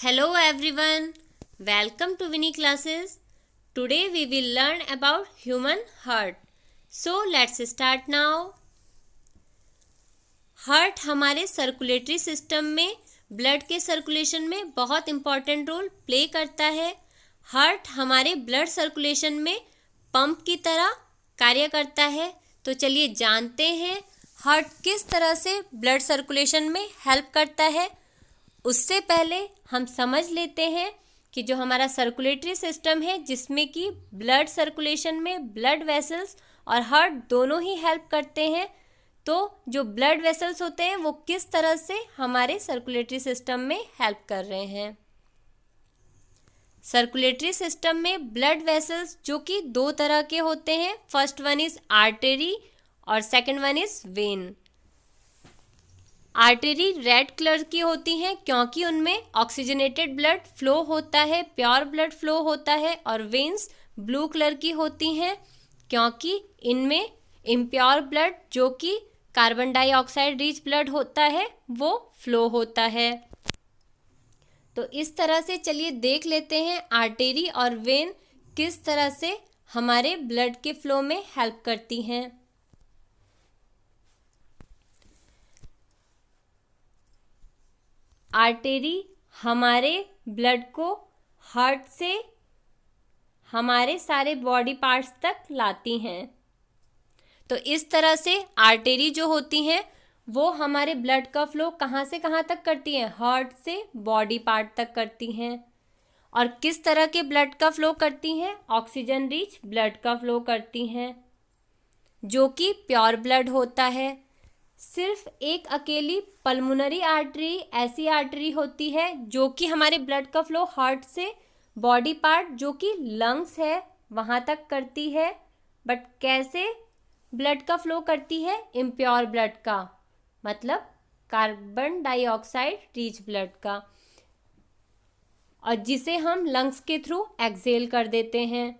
Hello everyone, welcome to Winnie classes. Today we will learn about human heart. So let's start now. Heart हमारे circulatory system में blood के circulation में बहुत important role play करता है। Heart हमारे blood circulation में pump की तरह कार्य करता है। तो चलिए जानते हैं हार्ट किस तरह से ब्लड सर्कुलेशन में हेल्प करता है। उससे पहले हम समझ लेते हैं कि जो हमारा सर्कुलेटरी सिस्टम है जिसमें कि ब्लड सर्कुलेशन में ब्लड वेसल्स और हार्ट दोनों ही हेल्प करते हैं, तो जो ब्लड वेसल्स होते हैं वो किस तरह से हमारे सर्कुलेटरी सिस्टम में हेल्प कर रहे हैं। सर्कुलेटरी सिस्टम में ब्लड वेसल्स जो कि दो तरह के होते हैं, फर्स्ट वन इज आर्टरी और second one is when. Artery red colour की होती हैं क्योंकि उनमें ऑक्सीजनेटेड ब्लड फ्लो होता है, प्योर ब्लड फ्लो होता है, और वेन्स ब्लू कलर की होती हैं क्योंकि इनमें इम्प्योर ब्लड जो कि कार्बन डाइऑक्साइड रिच ब्लड होता है वो फ्लो होता है। तो इस तरह से चलिए देख लेते हैं आर्टरी और वेन किस तरह से हमारे ब्लड के फ्लो में हेल्प करती हैं। आर्टरी हमारे ब्लड को हार्ट से हमारे सारे बॉडी पार्ट्स तक लाती हैं। तो इस तरह से आर्टरी जो होती हैं वो हमारे ब्लड का फ्लो कहाँ से कहाँ तक करती हैं, हार्ट से बॉडी पार्ट तक करती हैं। और किस तरह के ब्लड का फ्लो करती हैं, ऑक्सीजन रिच ब्लड का फ्लो करती हैं जो कि प्योर ब्लड होता है। सिर्फ एक अकेली पल्मोनरी आर्टरी ऐसी आर्टरी होती है जो कि हमारे ब्लड का फ्लो हार्ट से बॉडी पार्ट जो कि लंग्स है वहाँ तक करती है। बट कैसे ब्लड का फ्लो करती है, इम्प्योर ब्लड का, मतलब कार्बन डाइऑक्साइड रिच ब्लड का, और जिसे हम लंग्स के थ्रू एक्सहेल कर देते हैं।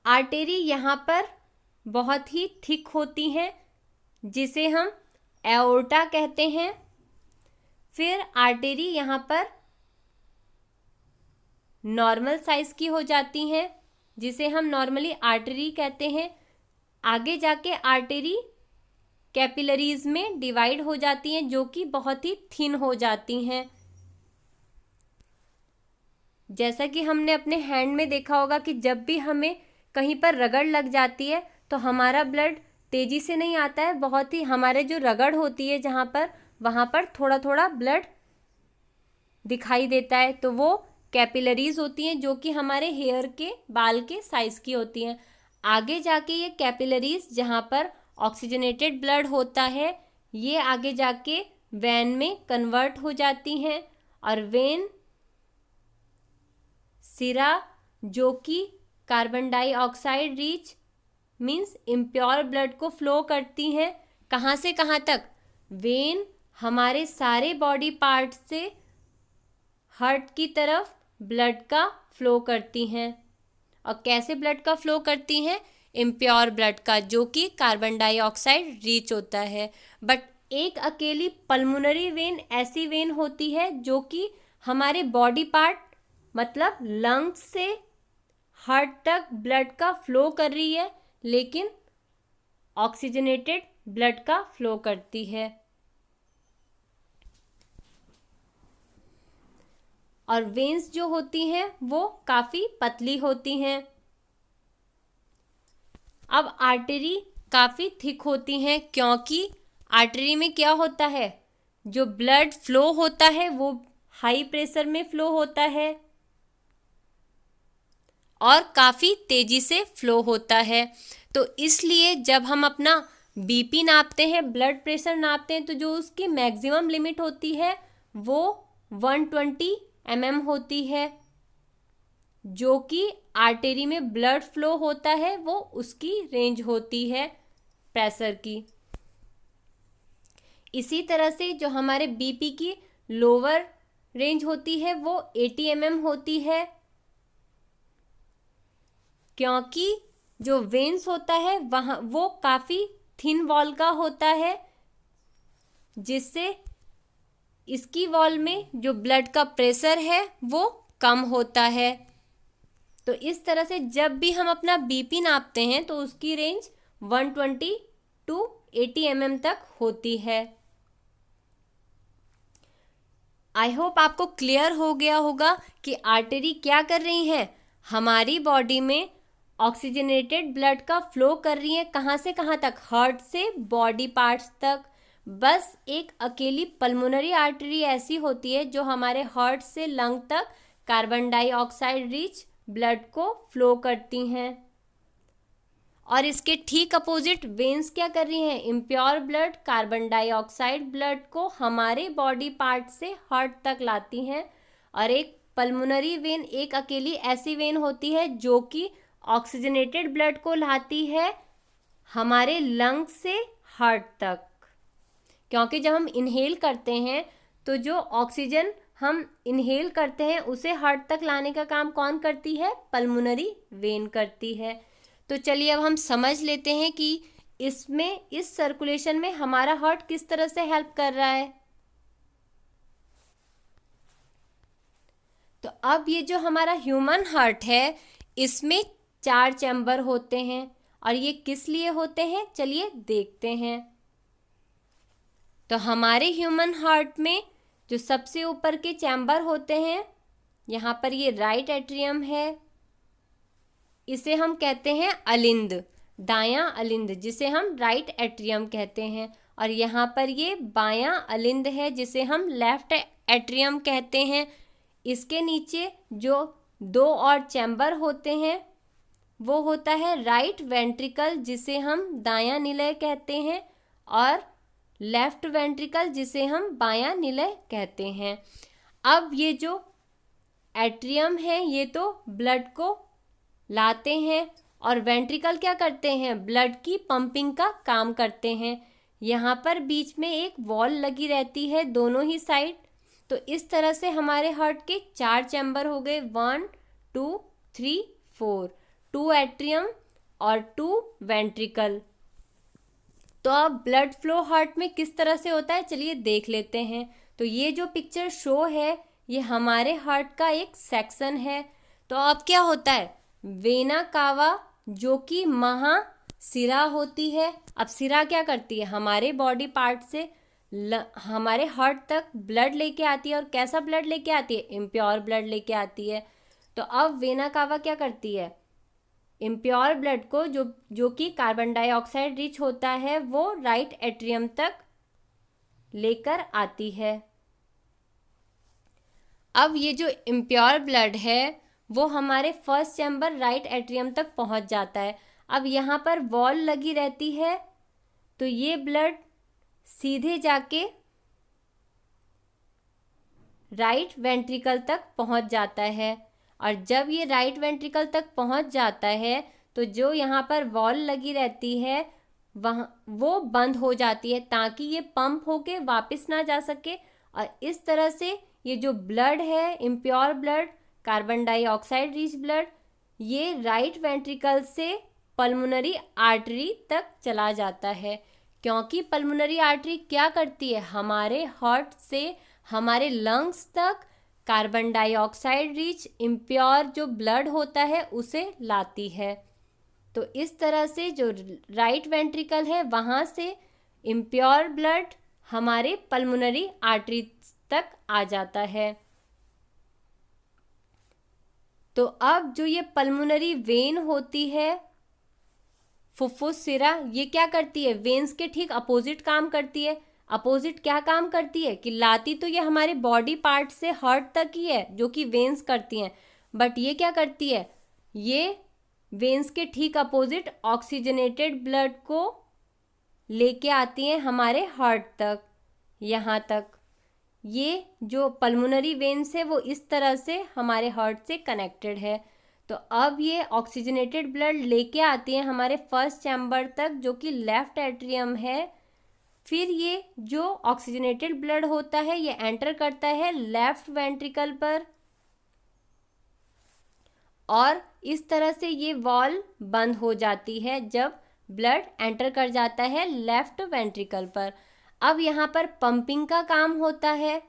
आर्टरी यहाँ पर बहुत ही थिक होती हैं जिसे हम एओर्टा कहते हैं। फिर आर्टरी यहाँ पर नॉर्मल साइज की हो जाती हैं जिसे हम नॉर्मली आर्टरी कहते हैं। आगे जाके आर्टरी कैपिलरीज में डिवाइड हो जाती हैं जो कि बहुत ही थिन हो जाती हैं। जैसा कि हमने अपने हैंड में देखा होगा कि जब भी हमें कहीं पर रगड़ लग जाती है तो हमारा ब्लड तेजी से नहीं आता है, बहुत ही हमारे जो रगड़ होती है जहाँ पर वहाँ पर थोड़ा थोड़ा ब्लड दिखाई देता है। तो वो कैपिलरीज होती हैं जो कि हमारे हेयर के बाल के साइज की होती हैं। आगे जाके ये कैपिलरीज जहाँ पर ऑक्सीजनेटेड ब्लड होता है ये आगे जाके वेन में कन्वर्ट हो जाती हैं, और वेन सिरा जो कि carbon dioxide rich means impure blood को फ्लो करती हैं। कहाँ से कहाँ तक, वेन हमारे सारे बॉडी पार्ट से हार्ट की तरफ ब्लड का फ्लो करती हैं। और कैसे ब्लड का फ्लो करती हैं, इम्प्योर ब्लड का जो कि कार्बन डाइऑक्साइड रिच होता है। बट एक अकेली पल्मोनरी वेन ऐसी वेन होती है जो कि हमारे बॉडी पार्ट मतलब लंग्स से हार्ट तक ब्लड का फ्लो कर रही है लेकिन ऑक्सीजनेटेड ब्लड का फ्लो करती है। और वेन्स जो होती हैं वो काफ़ी पतली होती हैं। अब आर्टरी काफ़ी थिक होती हैं क्योंकि आर्टरी में क्या होता है, जो ब्लड फ्लो होता है वो हाई प्रेशर में फ्लो होता है और काफ़ी तेज़ी से फ्लो होता है। तो इसलिए जब हम अपना बीपी नापते हैं, ब्लड प्रेशर नापते हैं, तो जो उसकी मैक्सिमम लिमिट होती है वो 120 mm होती है। जो कि आर्टरी में ब्लड फ्लो होता है वो उसकी रेंज होती है प्रेशर की। इसी तरह से जो हमारे बीपी की लोअर रेंज होती है वो 80 mm होती है क्योंकि जो वेन्स होता है वहाँ वो काफ़ी थिन वॉल का होता है जिससे इसकी वॉल में जो ब्लड का प्रेशर है वो कम होता है। तो इस तरह से जब भी हम अपना बीपी नापते हैं तो उसकी रेंज 120 टू 80 mm तक होती है। आई होप आपको क्लियर हो गया होगा कि आर्टरी क्या कर रही है, हमारी बॉडी में ऑक्सीजनेटेड ब्लड का फ्लो कर रही है। कहाँ से कहाँ तक? हार्ट से बॉडी पार्ट्स तक। बस एक अकेली पल्मोनरी आर्टरी ऐसी होती है जो हमारे हार्ट से लंग तक कार्बन डाइऑक्साइड रिच ब्लड को फ्लो करती हैं। और इसके ठीक अपोजिट वेन्स क्या कर रही हैं? Impure blood, carbon dioxide blood को हमारे बॉडी पार्ट से हार्ट तक लाती हैं। और एक पल्मोनरी वेन एक अकेली ऐसी वेन होती है जो कि ऑक्सीजनेटेड ब्लड को लाती है हमारे लंग से हार्ट तक। क्योंकि जब हम इनहेल करते हैं तो जो ऑक्सीजन हम इनहेल करते हैं उसे हार्ट तक लाने का काम कौन करती है? पल्मोनरी वेन करती है। तो चलिए अब हम समझ लेते हैं कि इसमें इस सर्कुलेशन में हमारा हार्ट किस तरह से हेल्प कर रहा है। तो अब ये जो हमारा ह्यूमन हार्ट है इसमें 4 चैम्बर होते हैं। और ये किस लिए होते हैं चलिए देखते हैं। तो हमारे ह्यूमन हार्ट में जो सबसे ऊपर के चैम्बर होते हैं, यहाँ पर ये राइट एट्रियम है, इसे हम कहते हैं अलिंद, दायां अलिंद, जिसे हम राइट एट्रियम कहते हैं। और यहाँ पर ये बायां अलिंद है जिसे हम लेफ्ट एट्रियम कहते हैं। इसके नीचे जो 2 और चैम्बर होते हैं वो होता है राइट वेंट्रिकल जिसे हम दायां निलय कहते हैं और लेफ्ट वेंट्रिकल जिसे हम बायां निलय कहते हैं। अब ये जो एट्रियम है ये तो ब्लड को लाते हैं और वेंट्रिकल क्या करते हैं? ब्लड की पंपिंग का काम करते हैं। यहाँ पर बीच में एक वॉल लगी रहती है दोनों ही साइड। तो इस तरह से हमारे हार्ट के 4 चैम्बर हो गए, 1 2 3 4, 2 एट्रियम और 2 वेंट्रिकल। तो अब ब्लड फ्लो हार्ट में किस तरह से होता है चलिए देख लेते हैं। तो ये जो पिक्चर शो है ये हमारे हार्ट का एक सेक्शन है। तो अब क्या होता है? वेना कावा जो कि महाशिरा होती है। अब सिरा क्या करती है? हमारे बॉडी पार्ट से हमारे हार्ट तक ब्लड लेके आती है। और कैसा ब्लड लेके आती है? इम्प्योर ब्लड लेके आती है। तो अब वेना कावा क्या करती है? इम्प्योर ब्लड को जो कि कार्बन डाइऑक्साइड रिच होता है वो राइट एट्रियम तक लेकर आती है। अब ये जो इम्प्योर ब्लड है वो हमारे फर्स्ट चैम्बर राइट एट्रियम तक पहुंच जाता है। अब यहाँ पर वॉल लगी रहती है तो ये ब्लड सीधे जाके राइट वेंट्रिकल तक पहुंच जाता है। और जब ये राइट वेंट्रिकल तक पहुंच जाता है तो जो यहाँ पर वॉल लगी रहती है वहाँ वो बंद हो जाती है ताकि ये पंप होके वापस ना जा सके। और इस तरह से ये जो ब्लड है impure blood, carbon dioxide rich blood, ये राइट वेंट्रिकल से पल्मोनरी आर्टरी तक चला जाता है। क्योंकि पल्मोनरी आर्टरी क्या करती है? हमारे हार्ट से हमारे लंग्स तक कार्बन डाइऑक्साइड रिच इम्प्योर जो ब्लड होता है उसे लाती है। तो इस तरह से जो राइट वेंट्रिकल है वहाँ से इम्प्योर ब्लड हमारे पल्मोनरी आर्टरी तक आ जाता है। तो अब जो ये पल्मोनरी वेन होती है फुफ्फुस सिरा, ये क्या करती है? वेन्स के ठीक अपोजिट काम करती है। अपोजिट क्या काम करती है कि लाती तो ये हमारे बॉडी पार्ट से हार्ट तक ही है जो कि वेन्स करती हैं, बट ये क्या करती है? ये वेन्स के ठीक अपोजिट ऑक्सीजनेटेड ब्लड को लेके आती हैं हमारे हार्ट तक, यहाँ तक। ये जो पल्मोनरी वेन्स है वो इस तरह से हमारे हार्ट से कनेक्टेड है। तो अब ये ऑक्सीजनेटेड ब्लड लेके आती है हमारे फर्स्ट चैम्बर तक जो कि लेफ्ट एट्रियम है। फिर ये जो ऑक्सीजनेटेड ब्लड होता है ये एंटर करता है लेफ्ट वेंट्रिकल पर और इस तरह से ये वॉल बंद हो जाती है जब ब्लड एंटर कर जाता है लेफ्ट वेंट्रिकल पर। अब यहाँ पर पंपिंग का काम होता है।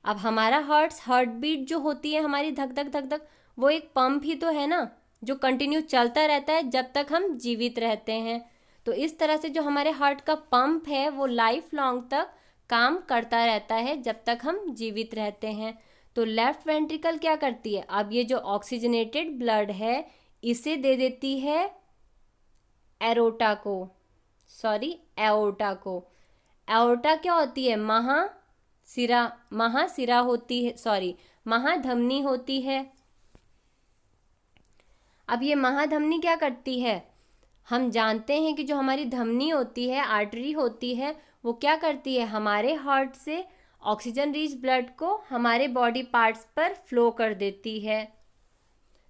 अब हमारा हार्ट बीट जो होती है हमारी धक धक धक धक, वो एक पंप ही तो है ना, जो कंटिन्यू चलता रहता है जब तक हम जीवित रहते हैं। तो इस तरह से जो हमारे हार्ट का पंप है वो लाइफ लॉन्ग तक काम करता रहता है जब तक हम जीवित रहते हैं। तो लेफ्ट वेंट्रिकल क्या करती है, अब ये जो ऑक्सीजनेटेड ब्लड है इसे दे देती है एरोटा को, एओर्टा को। एओर्टा क्या होती है, महासिरा होती है, महाधमनी होती है। अब ये महाधमनी क्या करती है, हम जानते हैं कि जो हमारी धमनी होती है, आर्टरी होती है, वो क्या करती है, हमारे हार्ट से ऑक्सीजन रिच ब्लड को हमारे बॉडी पार्ट्स पर फ्लो कर देती है।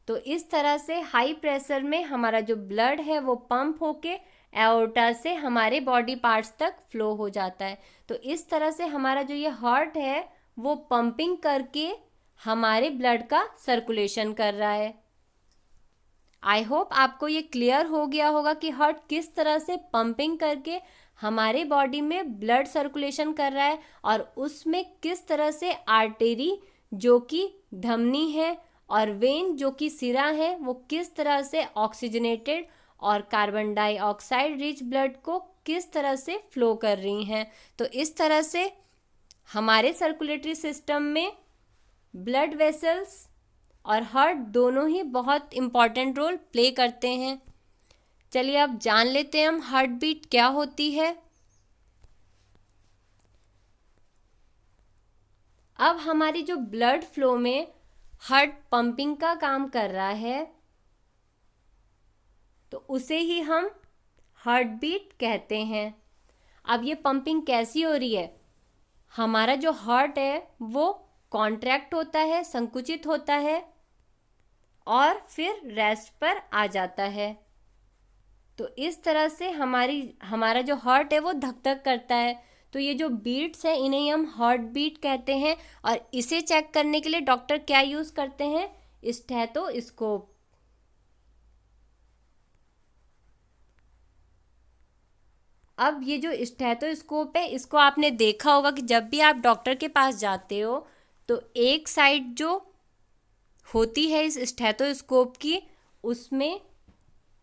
तो इस तरह से हाई प्रेशर में हमारा जो ब्लड है वो पंप होके एओर्टा से हमारे बॉडी पार्ट्स तक फ्लो हो जाता है। तो इस तरह से हमारा जो ये हार्ट है वो पंपिंग करके हमारे ब्लड का सर्कुलेशन कर रहा है। आई होप आपको ये क्लियर हो गया होगा कि हार्ट किस तरह से पंपिंग करके हमारे बॉडी में ब्लड सर्कुलेशन कर रहा है और उसमें किस तरह से आर्टरी जो कि धमनी है और वेन जो कि सिरा है वो किस तरह से ऑक्सीजनेटेड और कार्बन डाइऑक्साइड रिच ब्लड को किस तरह से फ्लो कर रही हैं। तो इस तरह से हमारे सर्कुलेटरी सिस्टम में ब्लड वेसल्स और हार्ट दोनों ही बहुत इम्पॉर्टेंट रोल प्ले करते हैं। चलिए अब जान लेते हैं हम हार्ट बीट क्या होती है। अब हमारी जो ब्लड फ्लो में हार्ट पंपिंग का काम कर रहा है तो उसे ही हम हार्ट बीट कहते हैं। अब ये पंपिंग कैसी हो रही है, हमारा जो हार्ट है वो कॉन्ट्रैक्ट होता है, संकुचित होता है और फिर रेस्ट पर आ जाता है। तो इस तरह से हमारा जो हार्ट है वो धक धक करता है। तो ये जो बीट्स है इन्हें हम हार्ट बीट कहते हैं और इसे चेक करने के लिए डॉक्टर क्या यूज़ करते हैं, स्टेथोस्कोप। अब ये जो स्टेथोस्कोप है इसको आपने देखा होगा कि जब भी आप डॉक्टर के पास जाते हो तो एक साइड जो होती है इस स्टेथोस्कोप की उसमें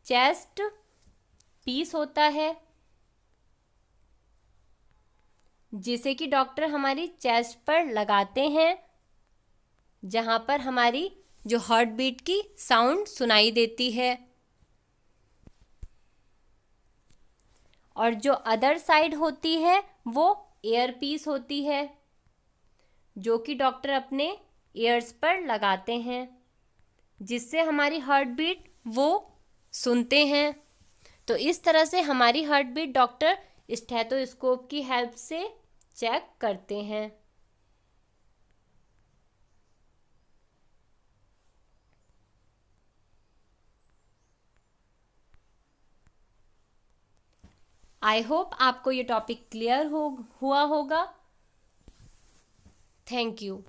चेस्ट पीस होता है जिसे कि डॉक्टर हमारी चेस्ट पर लगाते हैं, जहां पर हमारी जो हार्ट बीट की साउंड सुनाई देती है। और जो अदर साइड होती है वो एयर पीस होती है जो कि डॉक्टर अपने ईयर्स पर लगाते हैं, जिससे हमारी हार्ट बीट वो सुनते हैं। तो इस तरह से हमारी हार्ट बीट डॉक्टर स्टेथोस्कोप की हेल्प से चेक करते हैं। आई होप आपको ये टॉपिक क्लियर हुआ होगा। Thank you.